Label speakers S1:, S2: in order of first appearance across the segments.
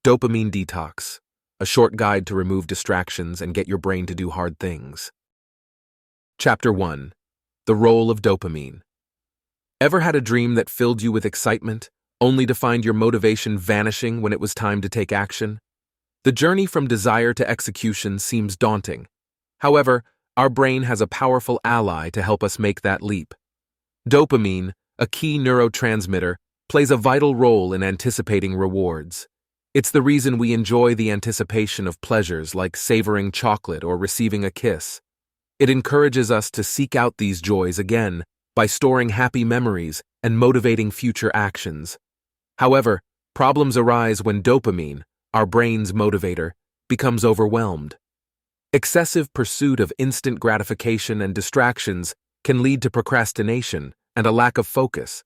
S1: Dopamine Detox, a short guide to remove distractions and get your brain to do hard things. Chapter 1. The Role of Dopamine. Ever had a dream that filled you with excitement, only to find your motivation vanishing when it was time to take action? The journey from desire to execution seems daunting. However, our brain has a powerful ally to help us make that leap. Dopamine, a key neurotransmitter, plays a vital role in anticipating rewards. It's the reason we enjoy the anticipation of pleasures like savoring chocolate or receiving a kiss. It encourages us to seek out these joys again by storing happy memories and motivating future actions. However, problems arise when dopamine, our brain's motivator, becomes overwhelmed. Excessive pursuit of instant gratification and distractions can lead to procrastination and a lack of focus.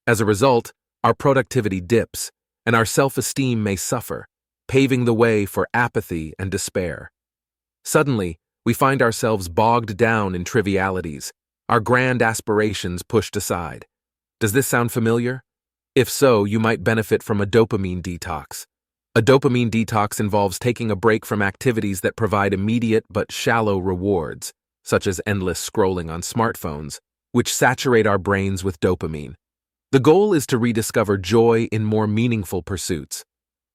S1: As a result, our productivity dips, and our self-esteem may suffer, paving the way for apathy and despair. Suddenly, we find ourselves bogged down in trivialities, our grand aspirations pushed aside. Does this sound familiar? If so, you might benefit from a dopamine detox. A dopamine detox involves taking a break from activities that provide immediate but shallow rewards, such as endless scrolling on smartphones, which saturate our brains with dopamine. The goal is to rediscover joy in more meaningful pursuits.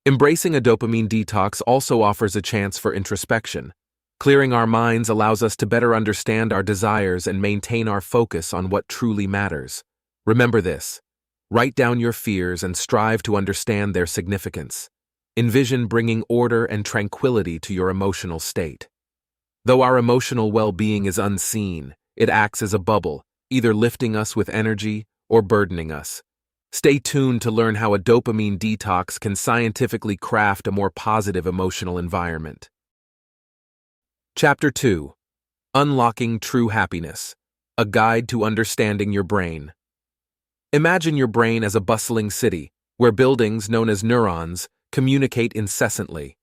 S1: Embracing a dopamine detox also offers a chance for introspection. Clearing our minds allows us to better understand our desires and maintain our focus on what truly matters. Remember this: write down your fears and strive to understand their significance. Envision bringing order and tranquility to your emotional state. Though our emotional well-being is unseen, it acts as a bubble, either lifting us with energy or burdening us. Stay tuned to learn how a dopamine detox can scientifically craft a more positive emotional environment. Chapter 2. Unlocking True Happiness, a guide to understanding your brain. Imagine your brain as a bustling city, where buildings known as neurons communicate incessantly.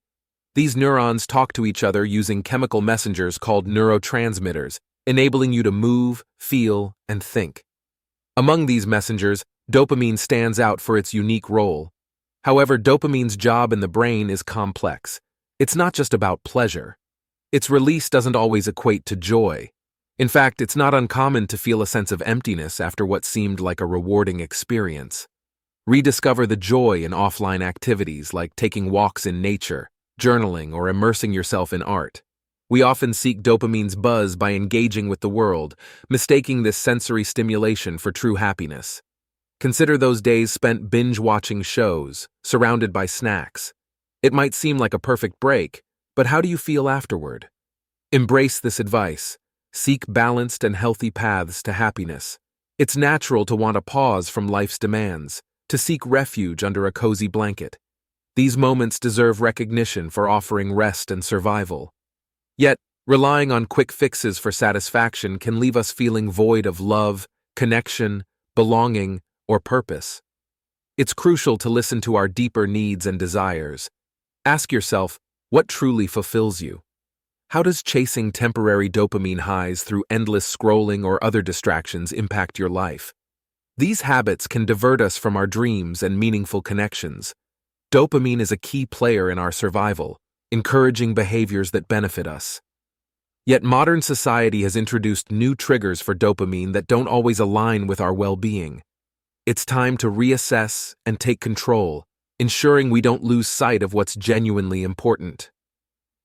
S1: These neurons talk to each other using chemical messengers called neurotransmitters, enabling you to move, feel, and think. Among these messengers, dopamine stands out for its unique role. However, dopamine's job in the brain is complex. It's not just about pleasure. Its release doesn't always equate to joy. In fact, it's not uncommon to feel a sense of emptiness after what seemed like a rewarding experience. Rediscover the joy in offline activities like taking walks in nature, journaling, or immersing yourself in art. We often seek dopamine's buzz by engaging with the world, mistaking this sensory stimulation for true happiness. Consider those days spent binge-watching shows, surrounded by snacks. It might seem like a perfect break, but how do you feel afterward? Embrace this advice. Seek balanced and healthy paths to happiness. It's natural to want a pause from life's demands, to seek refuge under a cozy blanket. These moments deserve recognition for offering rest and survival. Yet, relying on quick fixes for satisfaction can leave us feeling void of love, connection, belonging, or purpose. It's crucial to listen to our deeper needs and desires. Ask yourself, what truly fulfills you? How does chasing temporary dopamine highs through endless scrolling or other distractions impact your life? These habits can divert us from our dreams and meaningful connections. Dopamine is a key player in our survival, encouraging behaviors that benefit us. Yet modern society has introduced new triggers for dopamine that don't always align with our well-being. It's time to reassess and take control, ensuring we don't lose sight of what's genuinely important.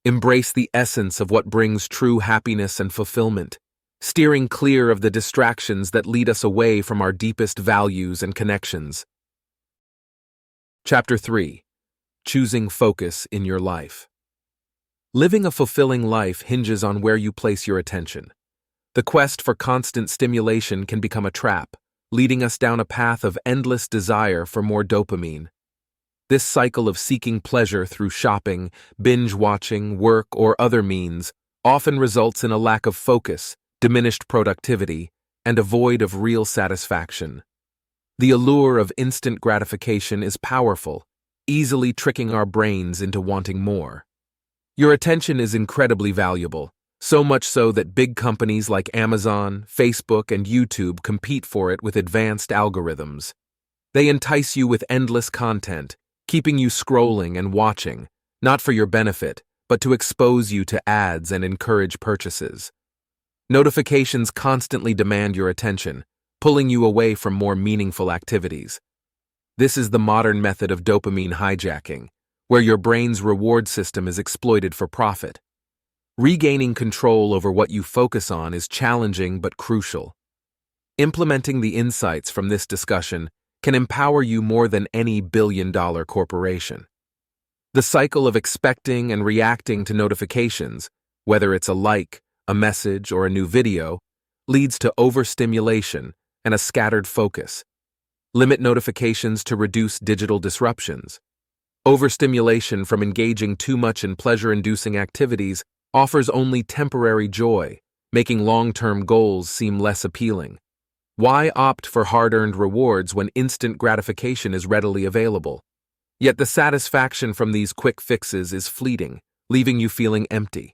S1: Embrace the essence of what brings true happiness and fulfillment, steering clear of the distractions that lead us away from our deepest values and connections. Chapter 3. Choosing focus in your life. Living a fulfilling life hinges on where you place your attention. The quest for constant stimulation can become a trap, leading us down a path of endless desire for more dopamine. This cycle of seeking pleasure through shopping, binge-watching, work, or other means often results in a lack of focus, diminished productivity, and a void of real satisfaction. The allure of instant gratification is powerful, easily tricking our brains into wanting more. Your attention is incredibly valuable, so much so that big companies like Amazon, Facebook, and YouTube compete for it with advanced algorithms. They entice you with endless content, keeping you scrolling and watching, not for your benefit, but to expose you to ads and encourage purchases. Notifications constantly demand your attention, pulling you away from more meaningful activities. This is the modern method of dopamine hijacking, where your brain's reward system is exploited for profit. Regaining control over what you focus on is challenging but crucial. Implementing the insights from this discussion can empower you more than any billion-dollar corporation. The cycle of expecting and reacting to notifications, whether it's a like, a message, or a new video, leads to overstimulation and a scattered focus. Limit notifications to reduce digital disruptions. Overstimulation from engaging too much in pleasure-inducing activities offers only temporary joy, making long-term goals seem less appealing. Why opt for hard-earned rewards when instant gratification is readily available? Yet the satisfaction from these quick fixes is fleeting, leaving you feeling empty.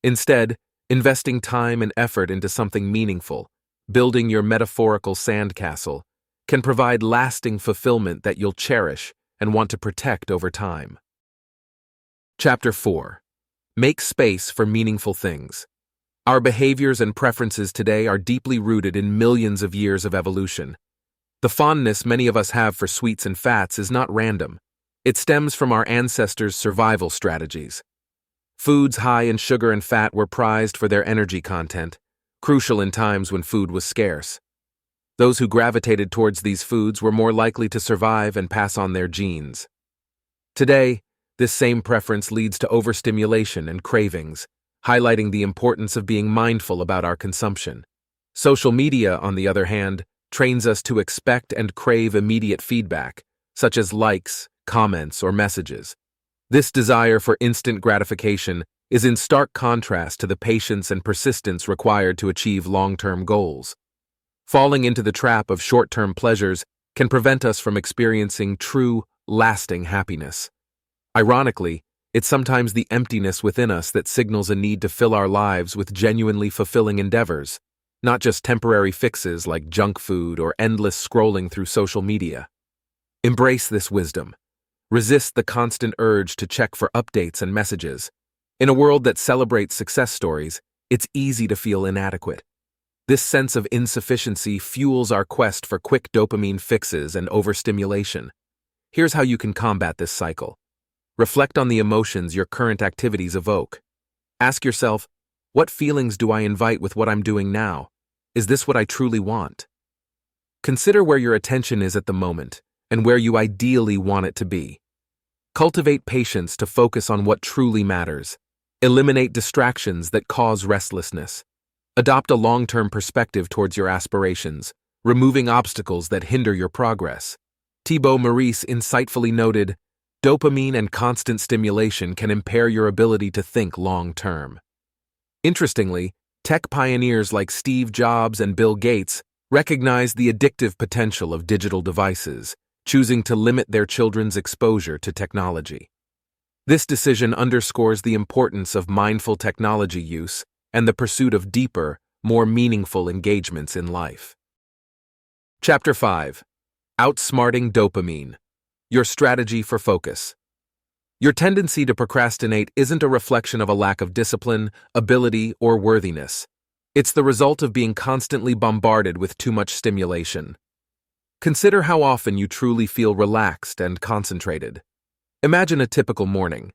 S1: Instead, investing time and effort into something meaningful, building your metaphorical sandcastle, can provide lasting fulfillment that you'll cherish and want to protect over time. Chapter 4. Make space for meaningful things. Our behaviors and preferences today are deeply rooted in millions of years of evolution. The fondness many of us have for sweets and fats is not random. It stems from our ancestors' survival strategies. Foods high in sugar and fat were prized for their energy content, crucial in times when food was scarce. Those who gravitated towards these foods were more likely to survive and pass on their genes. Today, this same preference leads to overstimulation and cravings, highlighting the importance of being mindful about our consumption. Social media, on the other hand, trains us to expect and crave immediate feedback, such as likes, comments, or messages. This desire for instant gratification is in stark contrast to the patience and persistence required to achieve long-term goals. Falling into the trap of short-term pleasures can prevent us from experiencing true, lasting happiness. Ironically, it's sometimes the emptiness within us that signals a need to fill our lives with genuinely fulfilling endeavors, not just temporary fixes like junk food or endless scrolling through social media. Embrace this wisdom. Resist the constant urge to check for updates and messages. In a world that celebrates success stories, it's easy to feel inadequate. This sense of insufficiency fuels our quest for quick dopamine fixes and overstimulation. Here's how you can combat this cycle. Reflect on the emotions your current activities evoke. Ask yourself, what feelings do I invite with what I'm doing now? Is this what I truly want? Consider where your attention is at the moment and where you ideally want it to be. Cultivate patience to focus on what truly matters. Eliminate distractions that cause restlessness. Adopt a long-term perspective towards your aspirations, removing obstacles that hinder your progress. Thibaut Maurice insightfully noted, dopamine and constant stimulation can impair your ability to think long-term. Interestingly, tech pioneers like Steve Jobs and Bill Gates recognized the addictive potential of digital devices, choosing to limit their children's exposure to technology. This decision underscores the importance of mindful technology use and the pursuit of deeper, more meaningful engagements in life. Chapter 5. Outsmarting dopamine. Your strategy for focus. Your tendency to procrastinate isn't a reflection of a lack of discipline, ability, or worthiness. It's the result of being constantly bombarded with too much stimulation. Consider how often you truly feel relaxed and concentrated. Imagine a typical morning.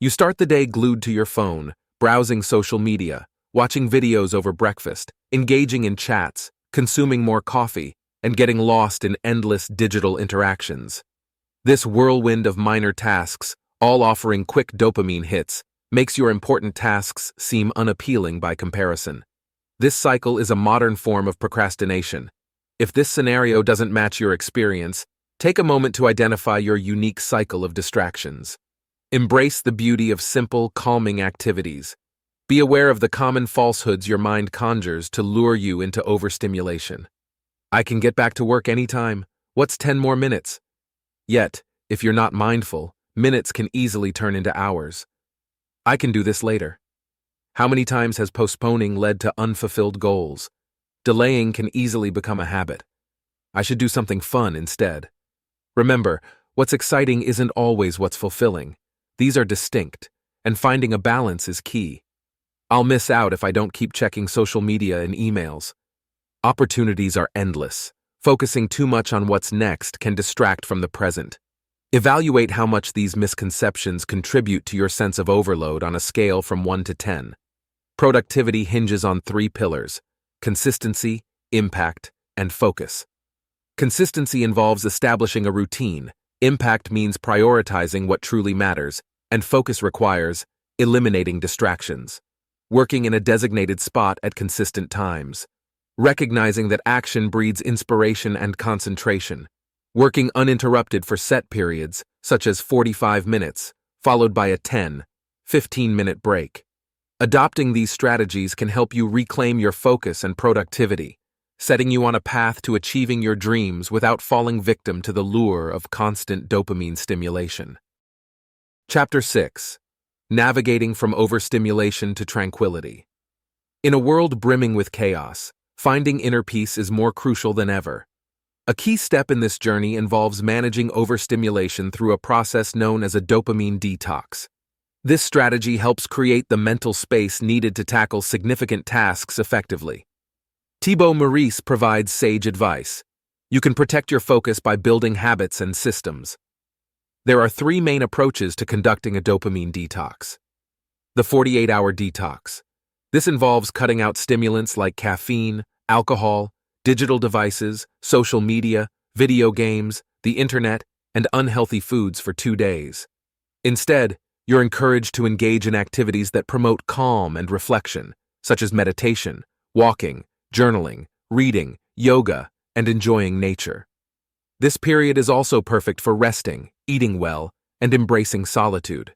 S1: You start the day glued to your phone, browsing social media, watching videos over breakfast, engaging in chats, consuming more coffee, and getting lost in endless digital interactions. This whirlwind of minor tasks, all offering quick dopamine hits, makes your important tasks seem unappealing by comparison. This cycle is a modern form of procrastination. If this scenario doesn't match your experience, take a moment to identify your unique cycle of distractions. Embrace the beauty of simple, calming activities. Be aware of the common falsehoods your mind conjures to lure you into overstimulation. I can get back to work anytime. What's 10 more minutes? Yet, if you're not mindful, minutes can easily turn into hours. I can do this later. How many times has postponing led to unfulfilled goals? Delaying can easily become a habit. I should do something fun instead. Remember, What's exciting isn't always what's fulfilling. These are distinct, and finding a balance is key. I'll miss out if I don't keep checking social media and emails. Opportunities are endless. Focusing too much on what's next can distract from the present. Evaluate how much these misconceptions contribute to your sense of overload on a scale from 1 to 10. Productivity hinges on 3 pillars: consistency, impact, and focus. Consistency involves establishing a routine, impact means prioritizing what truly matters, and focus requires eliminating distractions. Working in a designated spot at consistent times. Recognizing that action breeds inspiration and concentration. Working uninterrupted for set periods, such as 45 minutes, followed by a 10, 15-minute break. Adopting these strategies can help you reclaim your focus and productivity, setting you on a path to achieving your dreams without falling victim to the lure of constant dopamine stimulation. Chapter 6. Navigating from overstimulation to tranquility. In a world brimming with chaos, finding inner peace is more crucial than ever. A key step in this journey involves managing overstimulation through a process known as a dopamine detox. This strategy helps create the mental space needed to tackle significant tasks effectively. Thibaut Maurice provides sage advice. You can protect your focus by building habits and systems. There are 3 main approaches to conducting a dopamine detox. The 48-hour detox. This involves cutting out stimulants like caffeine, alcohol, digital devices, social media, video games, the internet, and unhealthy foods for 2 days. Instead, you're encouraged to engage in activities that promote calm and reflection, such as meditation, walking, journaling, reading, yoga, and enjoying nature. This period is also perfect for resting, eating well, and embracing solitude.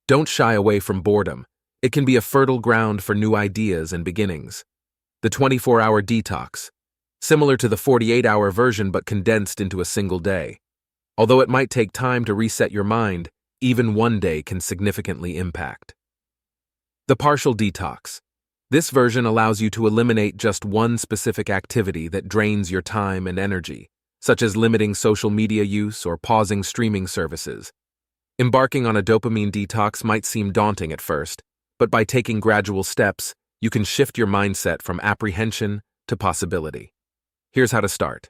S1: Don't shy away from boredom. It can be a fertile ground for new ideas and beginnings. The 24-hour detox. Similar to the 48-hour version but condensed into a single day. Although it might take time to reset your mind, even one day can significantly impact. The partial detox. This version allows you to eliminate just one specific activity that drains your time and energy, such as limiting social media use or pausing streaming services. Embarking on a dopamine detox might seem daunting at first, but by taking gradual steps, you can shift your mindset from apprehension to possibility. Here's how to start.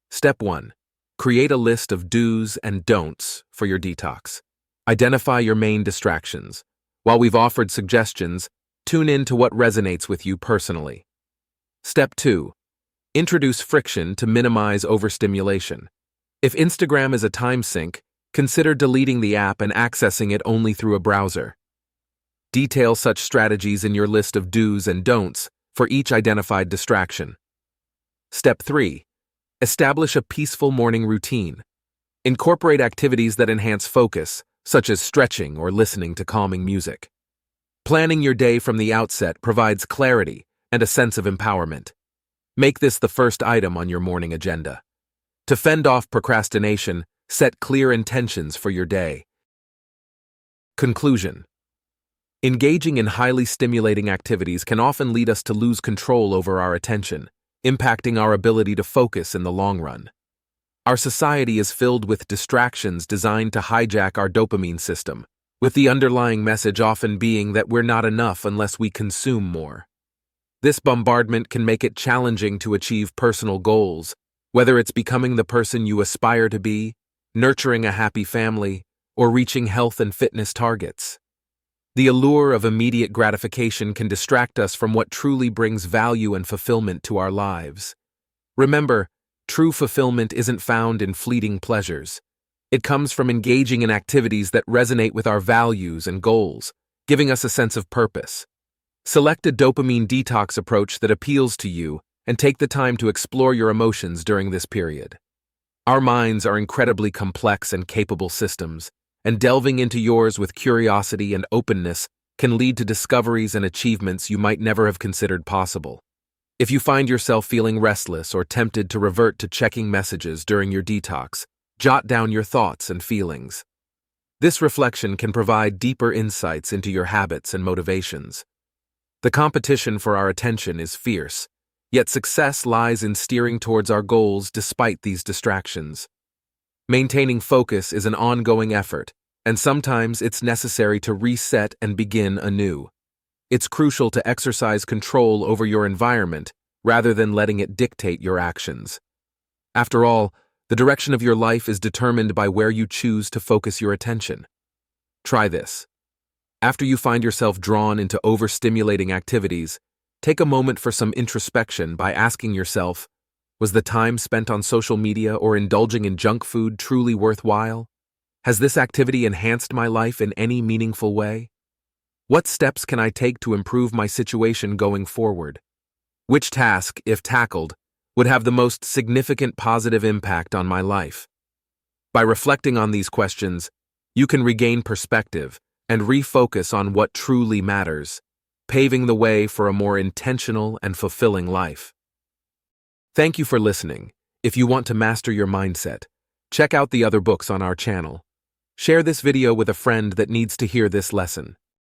S1: Step 1. Create a list of do's and don'ts for your detox. Identify your main distractions. While we've offered suggestions, tune in to what resonates with you personally. Step 2. Introduce friction to minimize overstimulation. If Instagram is a time sink, consider deleting the app and accessing it only through a browser. Detail such strategies in your list of do's and don'ts for each identified distraction. Step 3. Establish a peaceful morning routine. Incorporate activities that enhance focus, such as stretching or listening to calming music. Planning your day from the outset provides clarity and a sense of empowerment. Make this the first item on your morning agenda. To fend off procrastination, set clear intentions for your day. Conclusion. Engaging in highly stimulating activities can often lead us to lose control over our attention, impacting our ability to focus in the long run. Our society is filled with distractions designed to hijack our dopamine system, with the underlying message often being that we're not enough unless we consume more. This bombardment can make it challenging to achieve personal goals, whether it's becoming the person you aspire to be, nurturing a happy family, or reaching health and fitness targets. The allure of immediate gratification can distract us from what truly brings value and fulfillment to our lives. Remember, true fulfillment isn't found in fleeting pleasures. It comes from engaging in activities that resonate with our values and goals, giving us a sense of purpose. Select a dopamine detox approach that appeals to you and take the time to explore your emotions during this period. Our minds are incredibly complex and capable systems, and delving into yours with curiosity and openness can lead to discoveries and achievements you might never have considered possible. If you find yourself feeling restless or tempted to revert to checking messages during your detox, jot down your thoughts and feelings. This reflection can provide deeper insights into your habits and motivations. The competition for our attention is fierce, yet success lies in steering towards our goals despite these distractions. Maintaining focus is an ongoing effort, and sometimes it's necessary to reset and begin anew. It's crucial to exercise control over your environment rather than letting it dictate your actions. After all, the direction of your life is determined by where you choose to focus your attention. Try this. After you find yourself drawn into overstimulating activities, take a moment for some introspection by asking yourself, was the time spent on social media or indulging in junk food truly worthwhile? Has this activity enhanced my life in any meaningful way? What steps can I take to improve my situation going forward? Which task, if tackled, would have the most significant positive impact on my life? By reflecting on these questions, you can regain perspective and refocus on what truly matters, paving the way for a more intentional and fulfilling life. Thank you for listening. If you want to master your mindset, check out the other books on our channel. Share this video with a friend that needs to hear this lesson.